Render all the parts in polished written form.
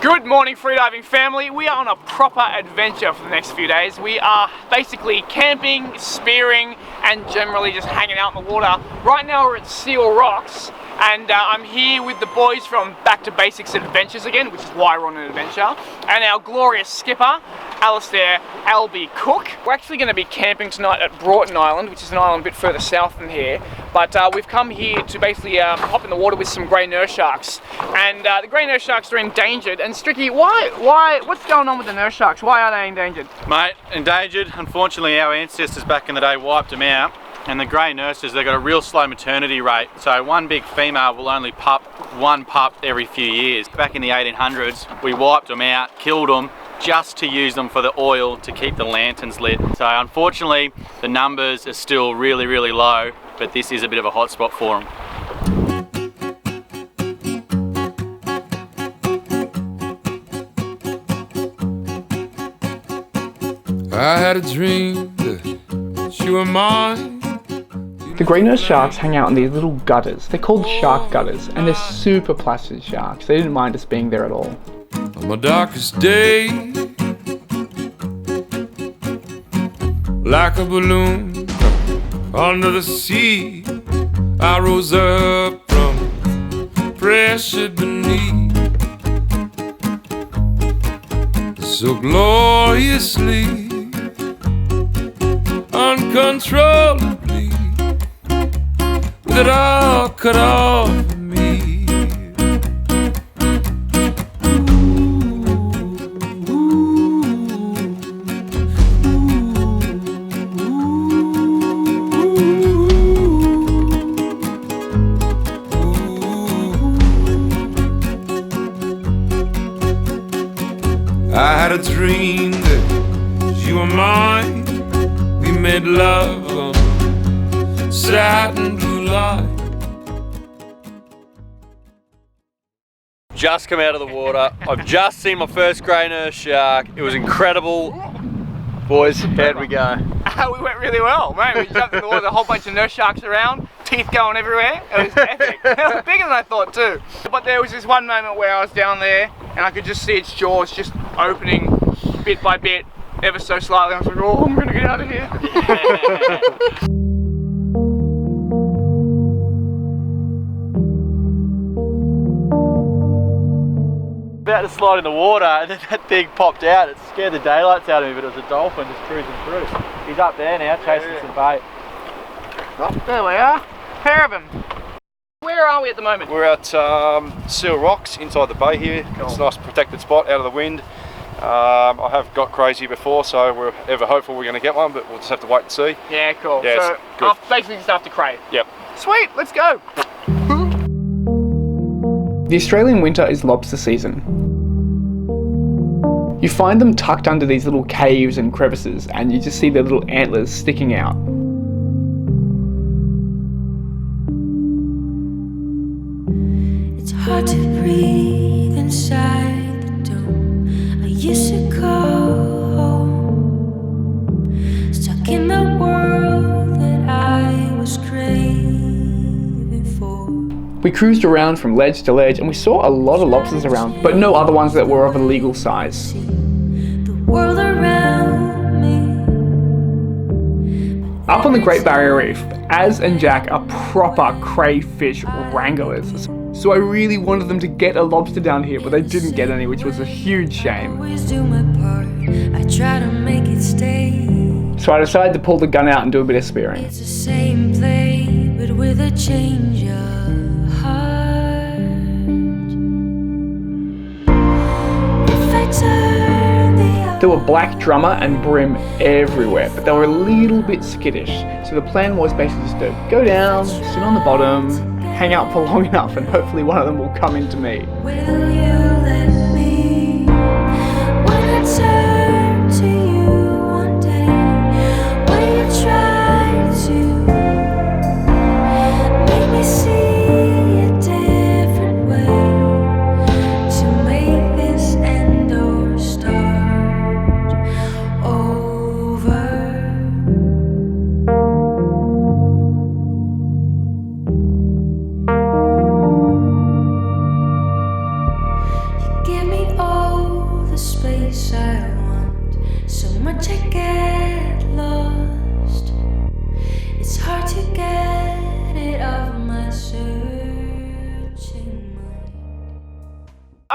Good morning, freediving family. We are on a proper adventure for the next few days. We are basically camping, spearing, and generally just hanging out in the water. Right now we're at Seal Rocks, and I'm here with the boys from Back to Basics Adventures again, which is why we're on an adventure, and our glorious skipper, Alistair Alby Cook. We're actually going to be camping tonight at Broughton Island, which is an island a bit further south than here, but we've come here to basically hop in the water with some grey nurse sharks, and the grey nurse sharks are endangered. And Stricky, what's going on with the nurse sharks? Why are they endangered? Mate, endangered. Unfortunately, our ancestors back in the day wiped them out, and the grey nurses, they've got a real slow maternity rate, so one big female will only pup one pup every few years. Back in the 1800s, we wiped them out, killed them, just to use them for the oil to keep the lanterns lit. So unfortunately, the numbers are still really, really low, but this is a bit of a hotspot for them. I had a dream that you were mine. The grey nurse sharks hang out in these little gutters. They're called shark gutters, and they're super placid sharks. They didn't mind us being there at all. On my darkest day, like a balloon under the sea, I rose up from pressure beneath, so gloriously, uncontrollably, with it all cut off me. I had a dream that you were mine. We made love on satin blue light. Just come out of the water. I've just seen my first grey nurse shark. It was incredible. Boys, how'd we go? We went really well, mate. We jumped in the water, a whole bunch of nurse sharks around, teeth going everywhere. It was epic. It was bigger than I thought too. But there was this one moment where I was down there and I could just see its jaws just opening bit by bit, ever so slightly. I was like, oh, I'm gonna get out of here. About to slide in the water, and then that thing popped out. It scared the daylights out of me, but it was a dolphin just cruising through. He's up there now, chasing some bait. Oh, there we are. Pair of them. Where are we at the moment? We're at Seal Rocks inside the bay here. Cool. It's a nice protected spot out of the wind. I have got crazy before, so we're ever hopeful we're going to get one, but we'll just have to wait and see. Yeah, cool. Yeah, so basically just after Cray. Yep. Sweet, let's go. The Australian winter is lobster season. You find them tucked under these little caves and crevices, and you just see their little antlers sticking out. It's hard to breathe inside the dome. I used to call home, stuck in the world that I was craving for. We cruised around from ledge to ledge and we saw a lot of lobsters around, but no other ones that were of a legal size. The world around me. Up on the Great Barrier Reef, Az and Jack are proper crayfish wranglers. So I really wanted them to get a lobster down here, but they didn't get any, which was a huge shame. Always do my part. I try to make it stay. So I decided to pull the gun out and do a bit of spearing. It's the same play, but with a change of heart. If I turn the There were black drummer and brim everywhere, but they were a little bit skittish. So the plan was basically just to go down, sit on the bottom, hang out for long enough, and hopefully one of them will come into me. will you let me? When I turn to you one day, will you try to make me see a different way to make this end or start over?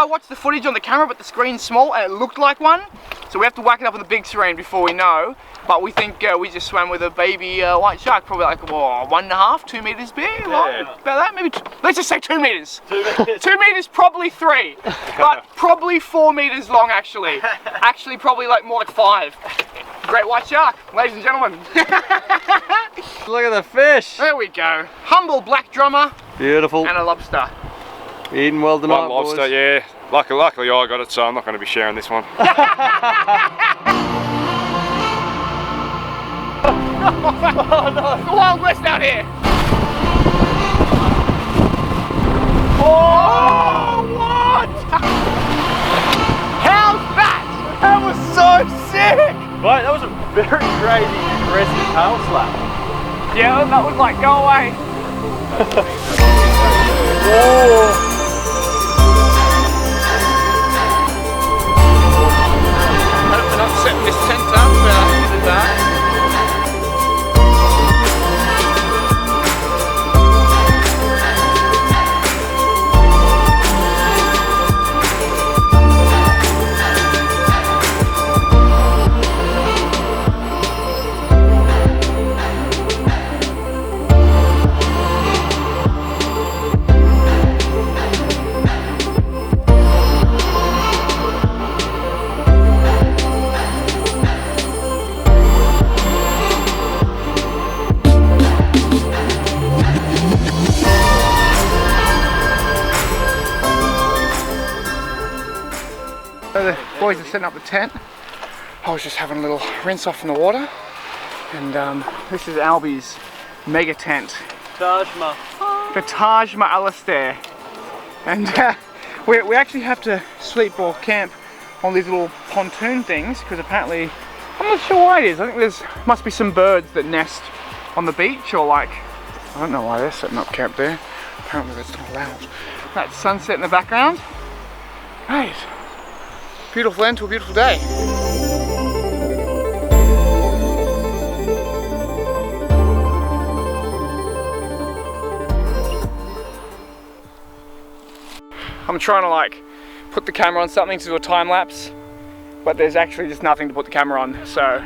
I watched the footage on the camera, but the screen's small and it looked like one. So we have to whack it up on the big screen before we know. But we think we just swam with a baby white shark, probably like 1.5, 2 meters big. Yeah. About that, maybe. Let's just say 2 meters. 2 meters. 2 meters, probably 3, but probably 4 meters long actually. Actually, probably like more like 5. Great white shark, ladies and gentlemen. Look at the fish. There we go. Humble black drummer Beautiful. and a lobster. Eating well tonight, One lobster, boys. yeah. Luckily I got it, so I'm not going to be sharing this one. The Wild West out here. Oh, what? How's that? That was so sick! Right, that was a very crazy, aggressive tail slap. Yeah, that was like, go away. Hope they're not setting this tent up in the dark. So the boys are setting up the tent. I was just having a little rinse off in the water, and this is Alby's mega tent, Taj Mahal. the Taj Mahal Alastair. And we actually have to sleep or camp on these little pontoon things because apparently, I'm not sure why it is. I think there's must be some birds that nest on the beach, or like, I don't know why they're setting up camp there. Apparently that's not allowed. That sunset in the background. Right. Beautiful end to a beautiful day. I'm trying to like put the camera on something to do a time lapse, but there's actually just nothing to put the camera on, so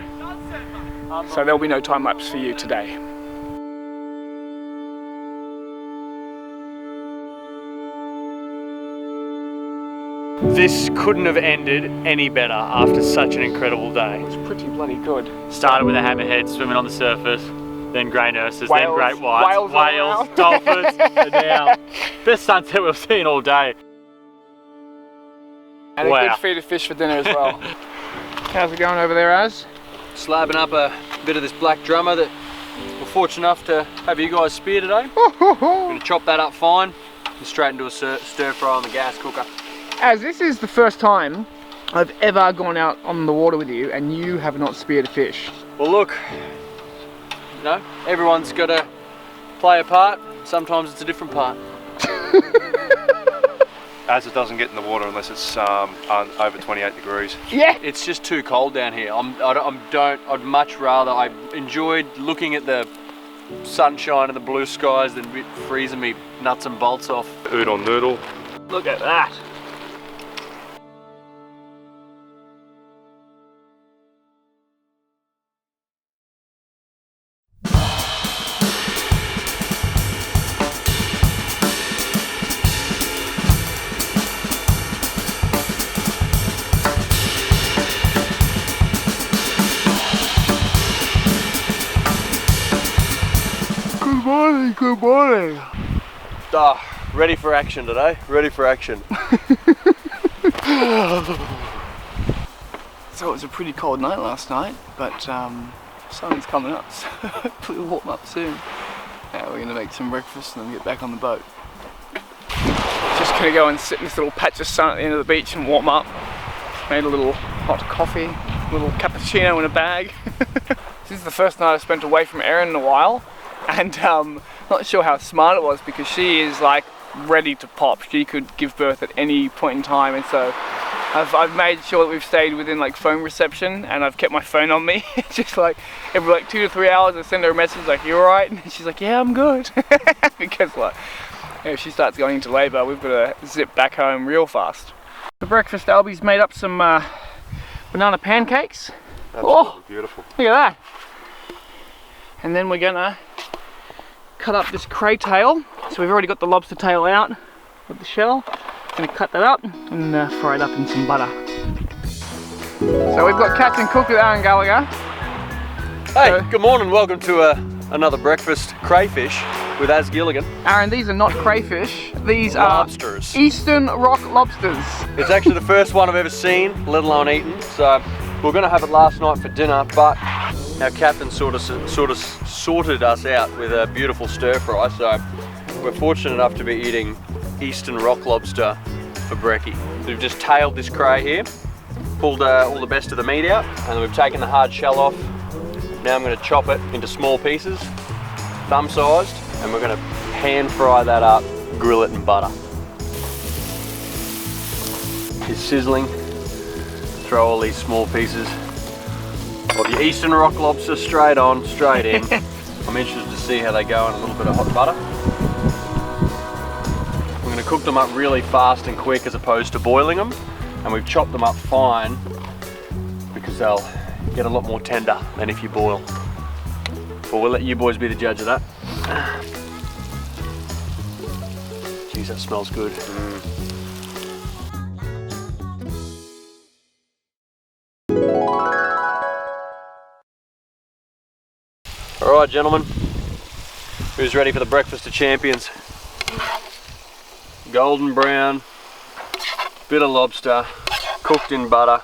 there'll be no time lapse for you today. This couldn't have ended any better after such an incredible day. It's pretty bloody good. Started with a hammerhead swimming on the surface, then grey nurses, then Whales, great whites, whales all around. dolphins, and now best sunset we've seen all day. And a Wow. good feed of fish for dinner as well. How's it going over there, Az? Slabbing up a bit of this black drummer that we're fortunate enough to have you guys spear today. Gonna chop that up fine and straight into a stir fry on the gas cooker. Az, this is the first time I've ever gone out on the water with you and you have not speared a fish. Well look, you know, everyone's got to play a part. Sometimes it's a different part. As it doesn't get in the water unless it's over 28 degrees. Yeah. It's just too cold down here. I'd much rather, I enjoyed looking at the sunshine and the blue skies than freezing me nuts and bolts off. Oodle noodle. Look at that. Good morning. Ready for action today. Ready for action. So it was a pretty cold night last night, but sun's coming up, so hopefully we'll warm up soon. Yeah, we're gonna make some breakfast and then get back on the boat. Just gonna go and sit in this little patch of sun at the end of the beach and warm up. Made a little hot coffee, a little cappuccino in a bag. This is the first night I've spent away from Erin in a while, and not sure how smart it was because she is like ready to pop. She could give birth at any point in time, and so I've made sure that we've stayed within like phone reception, and I've kept my phone on me. Just like every like 2 to 3 hours I send her a message like, "You alright?" And she's like, "Yeah, I'm good." Because like if she starts going into labour, we've got to zip back home real fast. For breakfast, Alby's made up some banana pancakes. Absolutely beautiful. Look at that. And then we're gonna cut up this cray tail. So we've already got the lobster tail out with the shell. Gonna cut that up and fry it up in some butter. So we've got Captain Cook with Aaron Gallagher. Hey, good morning. Welcome to another breakfast crayfish with Az Gilligan. Aaron, these are not crayfish. These Lobsters. are Eastern rock lobsters. It's actually the first one I've ever seen, let alone eaten. So we were going to have it last night for dinner, but our captain sort of sorted us out with a beautiful stir fry. So we're fortunate enough to be eating Eastern rock lobster for brekkie. We've just tailed this cray here, pulled all the best of the meat out, and then we've taken the hard shell off. Now I'm going to chop it into small pieces, thumb sized, and we're going to pan fry that up, grill it in butter. It's sizzling. Throw all these small pieces of your Eastern rock lobster straight on, straight in. I'm interested to see how they go in a little bit of hot butter. We're going to cook them up really fast and quick as opposed to boiling them, and we've chopped them up fine because they'll get a lot more tender than if you boil. But we'll let you boys be the judge of that. Jeez, that smells good. All right, gentlemen, who's ready for the breakfast of champions? Golden brown, bit of lobster, cooked in butter.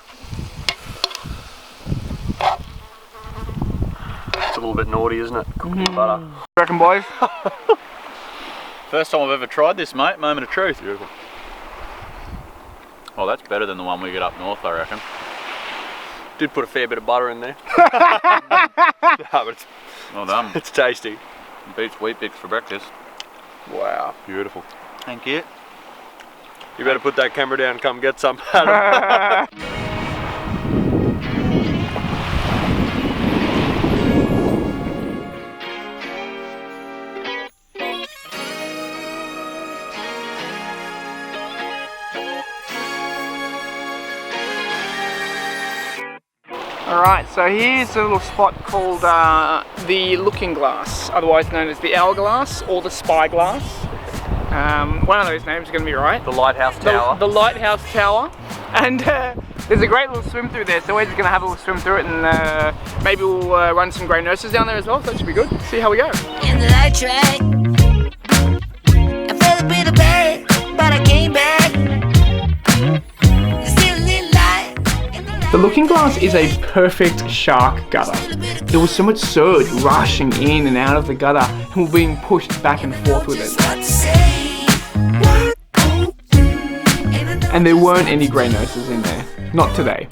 It's a little bit naughty, isn't it? Cooked in butter. Reckon, boys? First time I've ever tried this, mate. Moment of truth. Beautiful. Oh, that's better than the one we get up north, I reckon. Did put a fair bit of butter in there. No, but it's, Well done. it's tasty. Beats Wheat Bix for breakfast. Wow. Beautiful. Thank you. You better put that camera down and come get some, Adam. Alright, so here's a little spot called the Looking Glass, otherwise known as the Hourglass or the Spyglass. One of those names is going to be right. The Lighthouse Tower. The Lighthouse Tower. And there's a great little swim through there, so we're just going to have a little swim through it, and maybe we'll run some grey nurses down there as well, so that should be good. See how we go. In the light track, I felt a bit of bad, but I came back. There's still a little light in the light. The Looking Glass is a perfect shark gutter. There was so much surge rushing in and out of the gutter, and we're being pushed back and forth with it. And there weren't any grey nurses in there. Not today.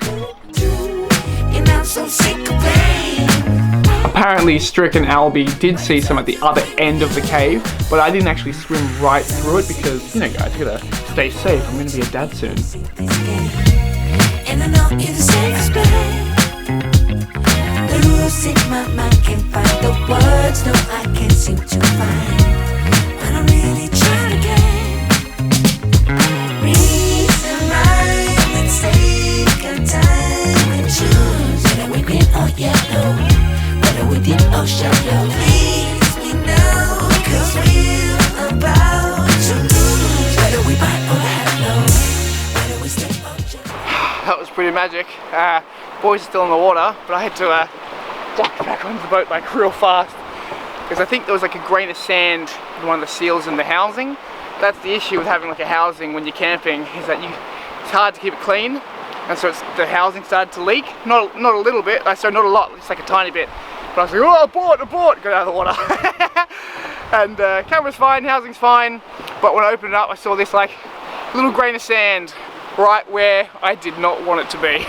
Apparently Strick and Alby did see some at the other end of the cave, but I didn't actually swim right through it because, you know guys, you gotta stay safe. I'm gonna be a dad soon. And I know you're the safest bet. The rules in my mind can't find the words, no, I can't seem to find. But I'm really trying to get reason, rhyme, and take our time and choose whether we green or yellow, whether we deep or shallow. Please, we know, 'cause we're about to lose, whether we bite or hello, whether we stay or jump. That was pretty magic. Boys are still in the water, but I had to duck back onto the boat like real fast because I think there was like a grain of sand in one of the seals in the housing. That's the issue with having like a housing when you're camping, is that it's hard to keep it clean, and so the housing started to leak. Not a little bit, sorry, not a lot, just like a tiny bit. But I was like, oh, abort, got out of the water. And camera's fine, housing's fine, but when I opened it up I saw this like little grain of sand right where I did not want it to be.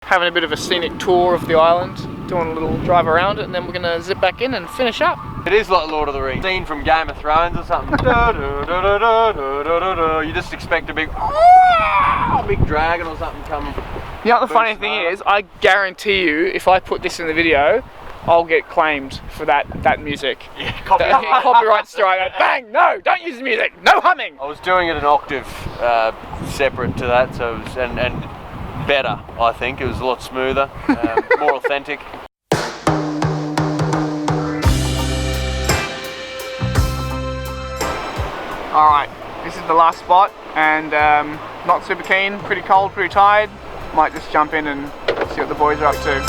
Having a bit of a scenic tour of the island, doing a little drive around it, and then we're gonna zip back in and finish up. It is like Lord of the Rings. Scene from Game of Thrones or something. You just expect a big dragon or something come. You know what the funny thing is, I guarantee you, if I put this in the video, I'll get claimed for that music. Yeah, Copyright strike. Bang! No, don't use the music. No humming. I was doing it an octave separate to that, so it was, and better. I think it was a lot smoother, more authentic. All right, this is the last spot, and not super keen. Pretty cold, pretty tired. Might just jump in and see what the boys are up to.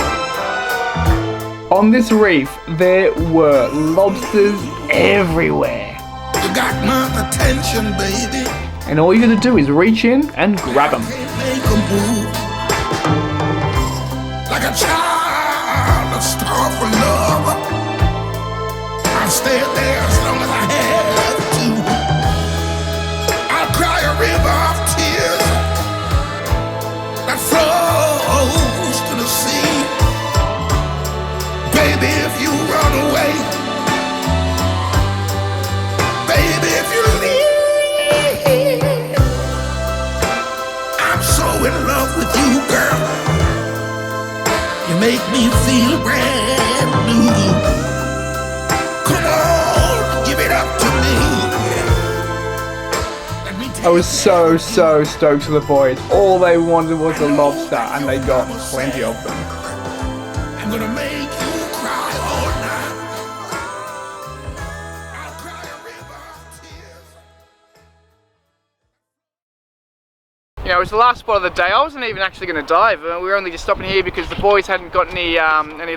On this reef, there were lobsters everywhere. You got my attention, baby. And all you gotta do is reach in and grab them. Make a move. Like a child, a star for love. I'll stay there as long as I have to. I'll cry a river of tears that flows to the sea. Baby, if you run away, baby, if you leave, I'm so in love with you, girl. You make me feel brand new. Come on, give it up to me. Let me take I was so stoked for the boys. All they wanted was a lobster, and they got plenty of them. I'm gonna make you cry all night. I'll cry a river of tears. Yeah, it was the last spot of the day. I wasn't even actually going to dive. We were only just stopping here because the boys hadn't got any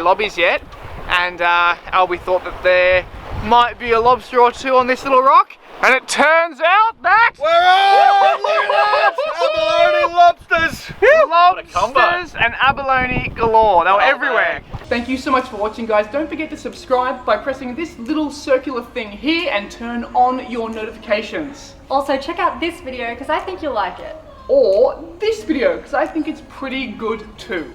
lobbies yet, and Alby thought that there might be a lobster or two on this little rock, and it turns out that Abalone lobsters! lobsters and abalone galore. They were everywhere. Thank you so much for watching, guys. Don't forget to subscribe by pressing this little circular thing here and turn on your notifications. Also, check out this video because I think you'll like it. Or this video, because I think it's pretty good too.